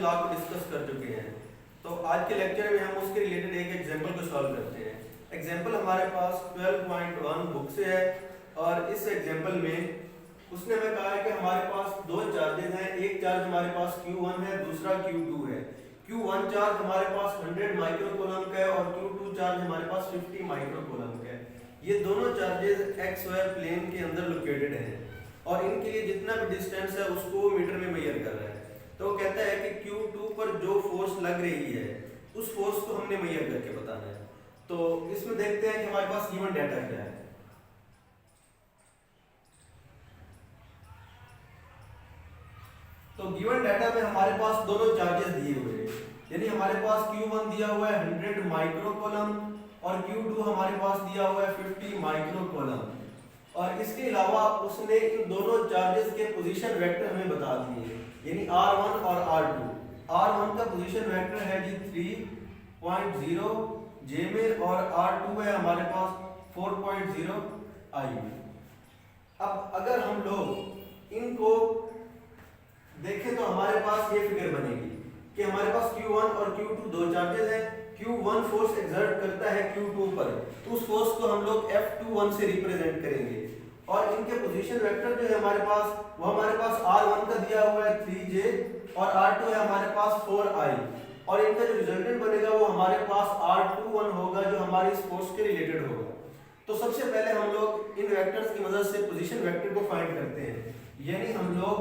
Law को discuss कर चुके हैं। तो आज के लेक्चर में हम उसके रिलेटेड एक एग्जांपल को सॉल्व करते हैं। एग्जांपल हमारे पास 12.1 बुक से है और इस एग्जांपल में उसने हमें कहा है कि हमारे पास दो चार्जेस हैं। एक चार्ज हमारे पास Q1 है, दूसरा Q2 है। Q1 चार्ज हमारे पास 100 माइक्रोकूलम का है और Q2 चार्ज हमारे पास 50 माइक्रोकूलम का है। ये दोनों चार्जेस XY प्लेन के अंदर लोकेटेड हैं और इनके लिए जितना भी डिस्टेंस है उसको मीटर में मेजर कर रहा है। तो वो कहता है कि Q2 पर जो फोर्स लग रही है उस फोर्स को हमने मेजर करके बताना है। तो इसमें देखते हैं कि हमारे पास गिवन डाटा क्या है। तो गिवन डाटा में हमारे पास दोनों चार्जेस दिए हुए हैं, यानी हमारे पास Q1 दिया हुआ है 100 माइक्रोकूलम और Q2 हमारे पास दिया हुआ है 50 माइक्रोकूलम। और इसके अलावा उसने इन दोनों चार्जेस के पोजीशन वेक्टर हमें बता दिए हैं, यानी R1 और R2। R1 का पोजीशन वेक्टर है जी 3.0 J में और R2 है हमारे पास 4.0 I में। अब अगर हम लोग इनको देखें तो हमारे पास ये फिगर बनेगी कि हमारे पास Q1 और Q2 दो चार्जेस हैं। Q1 फोर्स एक्सर्ट करता है Q2 पर, तो उस फोर्स को हम लोग F21 से रिप्रेजेंट करेंगे। और इनके पोजीशन वेक्टर जो है हमारे पास वो हमारे पास R1 का दिया हुआ है 3J और R2 है हमारे पास 4I और इनका जो रिजल्टेंट बनेगा वो हमारे पास R21 होगा जो हमारे इस फोर्स के रिलेटेड होगा। तो सबसे पहले हम लोग इन वेक्टर्स की मदद से पोजीशन वेक्टर को फाइंड करते हैं, यानी हम लोग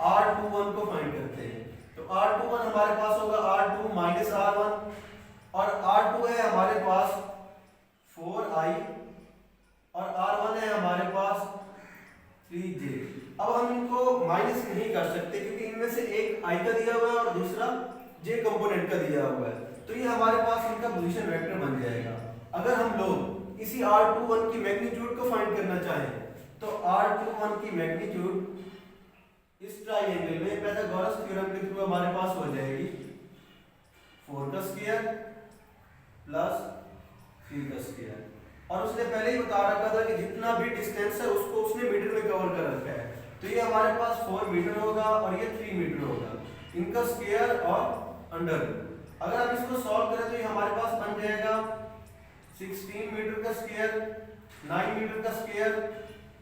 R21 को फाइंड करते हैं। तो R21 हमारे पास होगा R2 माइनस R1 और R2 है हमारे पास 4I और R1 है हमारे पास 3J। अब हम इनको माइनस नहीं कर सकते क्योंकि इनमें से एक I का दिया हुआ है और दूसरा J कंपोनेंट का दिया हुआ है, तो ये हमारे पास इनका पोजीशन वेक्टर बन जाएगा। अगर हम लोग इसी R21 की मैग्नीट्यूड को फाइंड करना चाहें तो R21 की मैग्नीट्यूड इस ट्रायंगल में पाइथागोरस थ्योरम के थ्रू हमारे पास हो जाएगी 4 का स्क्वायर प्लस 3 का स्क्वायर। और उसने पहले ही बता रखा था कि जितना भी डिस्टेंस है उसको उसने मीटर में कवर कर रखा है, तो ये हमारे पास 4 मीटर होगा और ये 3 मीटर होगा, इनका स्क्वायर और अंडर। अगर हम इसको सॉल्व करें तो ये हमारे पास बन जाएगा 16 मीटर का स्क्वायर, 9 मीटर का स्क्वायर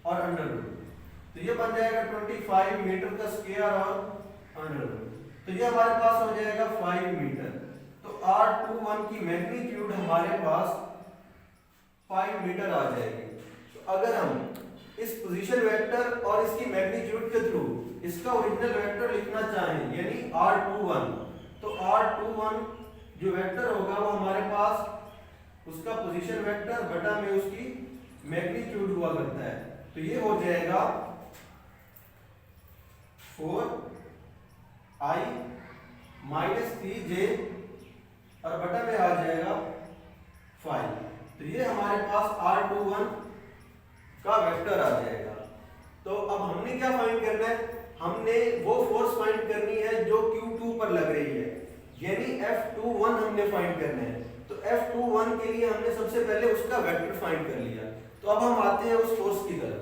और अंडर रूट, तो ये बन जाएगा 25 मीटर का स्क्वायर और अंडर रूट, तो ये हमारे पास हो जाएगा 5 मीटर। तो R21 की मैग्नीट्यूड हमारे पास 5 मीटर आ जाएगी। तो अगर हम इस पोजीशन वेक्टर और इसकी मैग्नीट्यूड के थ्रू इसका ओरिजिनल वेक्टर लिखना चाहें यानी R21, तो R21 जो वेक्टर होगा वो हमारे पास उसका पोजीशन वेक्टर बटा में उसकी मैग्नीट्यूड हुआ करता है, तो ये हो जाएगा 4I माइनस 3J और बटा में आ जाएगा 5, तो ये हमारे पास R21 का वेक्टर आ जाएगा। तो अब हमने क्या फाइंड करना है, हमने वो फोर्स फाइंड करनी है जो Q2 पर लग रही है, यानी F21 हमने फाइंड करना है। तो F21 के लिए हमने सबसे पहले उसका वेक्टर फाइंड कर लिया। तो अब हम आते हैं उस फोर्स की तरफ।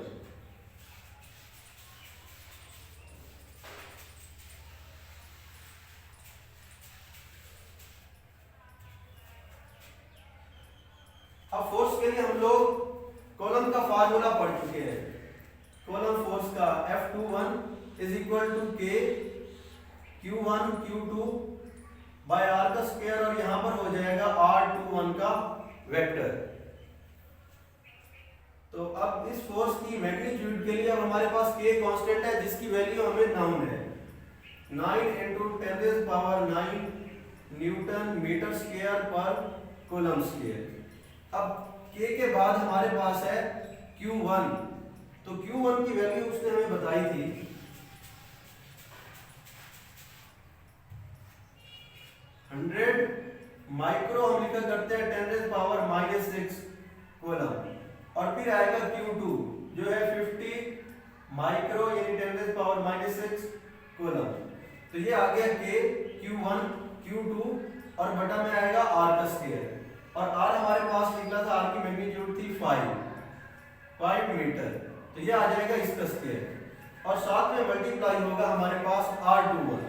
अब फोर्स के लिए हम लोग कॉलम का फार्मूला पढ़ चुके हैं। कॉलम फोर्स का F21 is equal to K Q1 Q2 by R का स्क्वायर और यहां पर हो जाएगा R21 का वेक्टर। तो अब इस फोर्स की मैग्नीट्यूड के लिए अब हमारे पास K कांस्टेंट है जिसकी वैल्यू हमें नाउन है 9 × 10⁹ न्यूटन मीटर स्क्वायर पर कूलम स्क्वायर। अब K के बाद हमारे पास है Q1, तो Q1 की वैल्यू उसने हमें बताई थी 100 माइक्रो, हम लिखा करते हैं 10⁻⁻6 कूलम, और फिर आएगा Q2 जो है 50 माइक्रो यानी 10⁻⁻6 कूलम। तो ये आ गया K Q1 Q2 और बटा में आएगा R का स्क्वायर, और R हमारे पास निकला था, R की मैग्नीट्यूड थी 5 मीटर, तो ये आ जाएगा इसका स्क्वायर और साथ में मल्टीप्लाई होगा हमारे पास R21।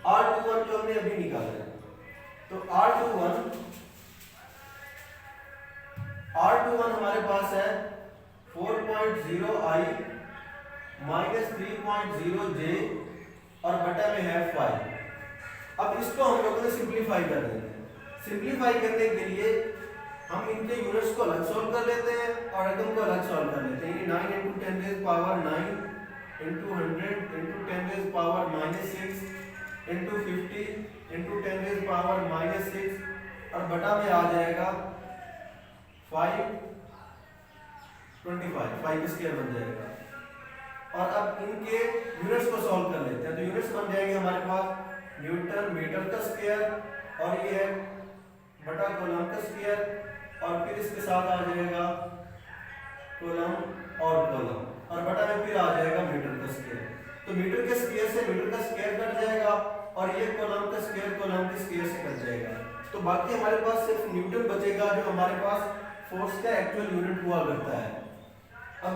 R21 जो हमने अभी निकाला है, तो R21 हमारे पास है 4.0i माइनस 3.0j और बटा में है 5। अब इसको हम लोगों ने सिंप्लीफाई कर देते हैं। सिंप्लीफाई करने के लिए हम इनके यूनिट्स को अलग सॉल्व कर लेते हैं और रकम को अलग सॉल्व कर लेते हैं। 9 × 10 raised power 9 × 100 × 10 raised power -6 × 50 × 10 raised power -6 और बटा में आ जाएगा 5 स्क्वायर बन जाएगा। और अब इनके यूनिट्स को सॉल्व कर लेते हैं। तो यूनिट्स बन जाएंगे हमारे पास न्यूटन मीटर का स्क्वायर और ये है बटा कूलम का स्क्वायर और फिर इसके साथ आ जाएगा कूलम और बटा में फिर आ जाएगा मीटर का स्क्वायर। तो मीटर के स्क्वायर से मीटर का स्क्वायर कट जाएगा और ये कूलम का स्क्वायर कूलम के स्क्वायर से कट जाएगा। तो बाकी हमारे पास सिर्फ न्यूटन बचेगा जो हमारे पास फोर्स का एक्चुअल यूनिट हुआ करता है। अब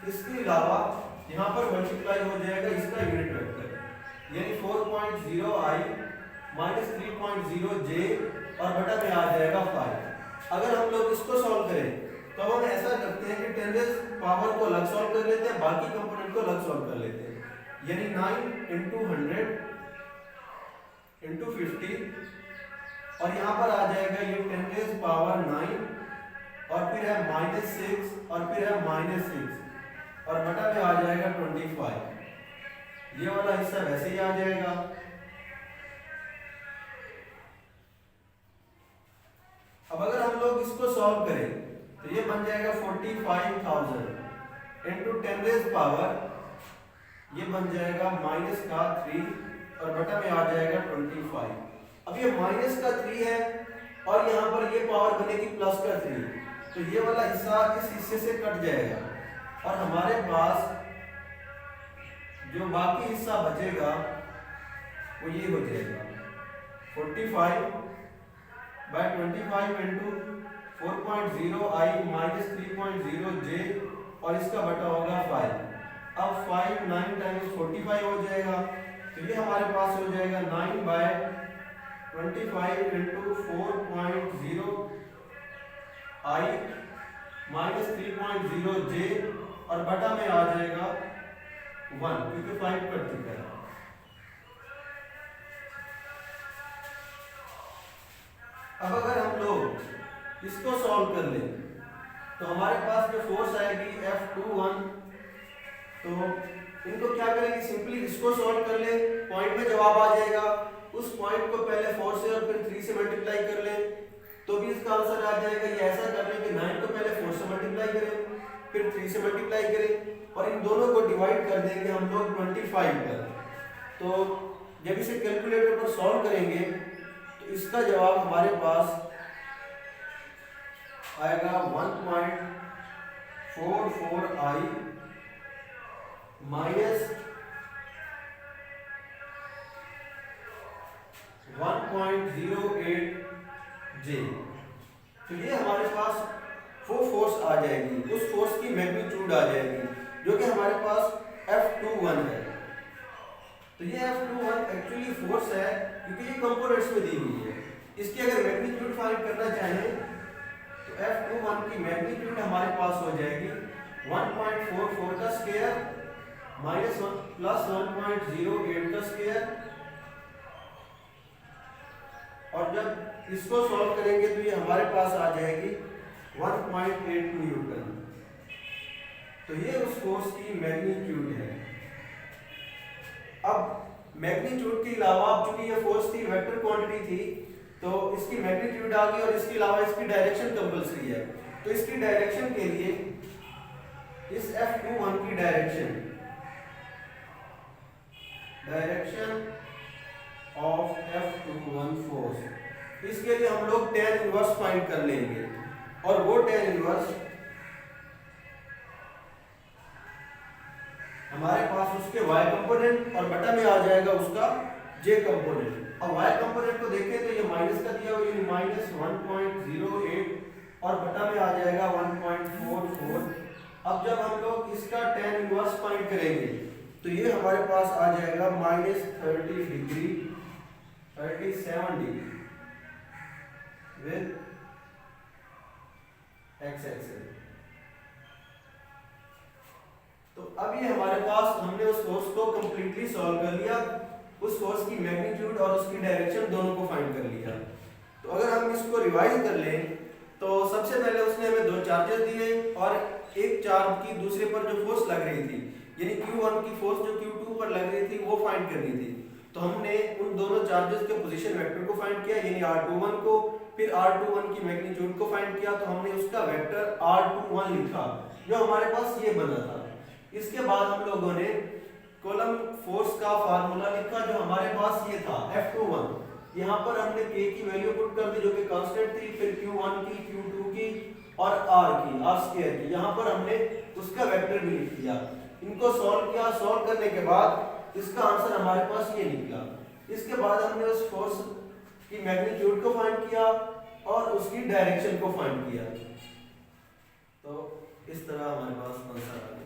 इसके अलावा यहाँ पर मल्टीप्लाई हो जाएगा इसका यूनिट वेक्टर, यानी 4.0i माइनस 3.0j और बटा में आ जाएगा 5। अगर हम लोग इसको सॉल्व करें तो हम ऐसा करते हैं कि 10 raised power को अलग सॉल्व कर लेते हैं, बाकी कंपोनेंट को अलग सॉल्व कर लेते हैं। यानी 9 × 100 × 50 और यहाँ पर आ जाएगा ये 10 raised power 9 और फिर है -6 और फिर है -6 और बटा में आ जाएगा 25। ये वाला हिस्सा वैसे ही आ जाएगा। अब अगर हम लोग इसको सॉल्व करें तो ये बन जाएगा 45,000 × 10 raised power, ये बन जाएगा -3 और बटा में आ जाएगा 25। अब ये -3 है और यहाँ पर ये पावर बनेगी +3, तो ये वाला हिस्सा इस हिस्से से कट जाएगा और हमारे पास जो बाकी हिस्सा बचेगा वो ये हो जाएगा 45/25 × 4.0i माइनस 3.0j और इसका बटा होगा 5। अब 5 9 टाइम्स 45 हो जाएगा, तो ये हमारे पास हो जाएगा 9/25 × 4.0i माइनस 3.0j और बटा में आ जाएगा 1 क्योंकि 5 कट चुका है। अब अगर हम लोग इसको सॉल्व कर लें तो हमारे पास जो फोर्स आएगी F21, तो इनको क्या करेंगे, सिंपली इसको सॉल्व कर ले, पॉइंट में जवाब आ जाएगा। उस पॉइंट को पहले 4 से और फिर 3 से मल्टीप्लाई कर ले तो भी इसका आंसर आ जाएगा। ये ऐसा कर ले कि 9 को पहले 4 से मल्टीप्लाई करें फिर 3 से मल्टीप्लाई करें और इन दोनों को डिवाइड कर देंगे हम लोग 25 पर। तो जब इसे कैलकुलेटर पर सॉल्व करेंगे तो इसका जवाब हमारे पास आएगा 1.44i माइनस 1.08j। तो ये हमारे पास वो फोर्स आ जाएगी, उस फोर्स की मैग्नीट्यूड आ जाएगी जो कि हमारे पास F21 है। तो ये F21 एक्चुअली फोर्स है क्योंकि ये कंपोनेंट्स में दी हुई है। इसकी अगर मैग्नीट्यूड फाइंड करना चाहें तो F21 की मैग्नीट्यूड हमारे पास हो जाएगी 1.44 का स्क्वायर माइनस 1 प्लस 1.08 का स्क्वायर और जब इसको सॉल्व करेंगे तो ये हमारे पास आ जाएगी 1.82 न्यूटन। तो ये उस फोर्स की मैग्नीट्यूड है। अब मैग्नीट्यूड के अलावा चूंकि ये फोर्स थी वेक्टर क्वांटिटी थी तो इसकी मैग्नीट्यूड आ गई और इसके अलावा इसकी डायरेक्शन कंपल्सरी है। तो इसकी डायरेक्शन के लिए इस F21 की डायरेक्शन ऑफ F21 फोर्स, इसके लिए हम लोग tan इनवर्स फाइंड कर लेंगे और वो tan इनवर्स हमारे पास उसके y कंपोनेंट और बटा में आ जाएगा उसका j कंपोनेंट। अब y कंपोनेंट को देखें तो ये माइनस का दिया हुआ है माइनस 1.08 और बटा में आ जाएगा 1.44। अब जब हम लोग इसका tan इनवर्स फाइंड करेंगे तो ये हमारे पास आ जाएगा -30 degree 37 degree with x axis. तो अब ये हमारे पास हमने उस फोर्स को कंप्लीटली सॉल्व कर लिया, उस फोर्स की मैग्नीट्यूड और उसकी डायरेक्शन दोनों को फाइंड कर लिया। तो अगर हम इसको रिवाइज कर लें तो सबसे पहले उसने हमें दो चार्जेस दिए और एक चार्ज की दूसरे पर जो फोर्स लग रही थी, यानी Q1 की फोर्स जो Q2 पर लग रही थी वो फाइंड करनी थी। तो हमने उन दोनों चार्जेस के पोजीशन वेक्टर को फाइंड किया, यानी R21 को, फिर R21 की मैग्नीट्यूड को फाइंड किया। तो हमने उसका वेक्टर R21 लिखा जो हमारे पास ये बना था। इसके बाद हम लोगों ने कॉलम फोर्स का फार्मूला लिखा जो हमारे पास ये था F21। यहाँ पर हमने K की वैल्यू पुट कर दी जो कि कांस्टेंट थी, फिर Q1 की, Q2 की और R की, R स्क्वायर की। यहाँ पर हमने उसका वेक्टर भी लिख दिया। इनको सॉल्व किया, सॉल्व करने के बाद इसका आंसर हमारे पास ये निकला। इसके बाद हमने उस फोर्स की मैग्नीट्यूड को फाइंड किया और उसकी डायरेक्शन को फाइंड किया। तो इस तरह हमारे पास आंसर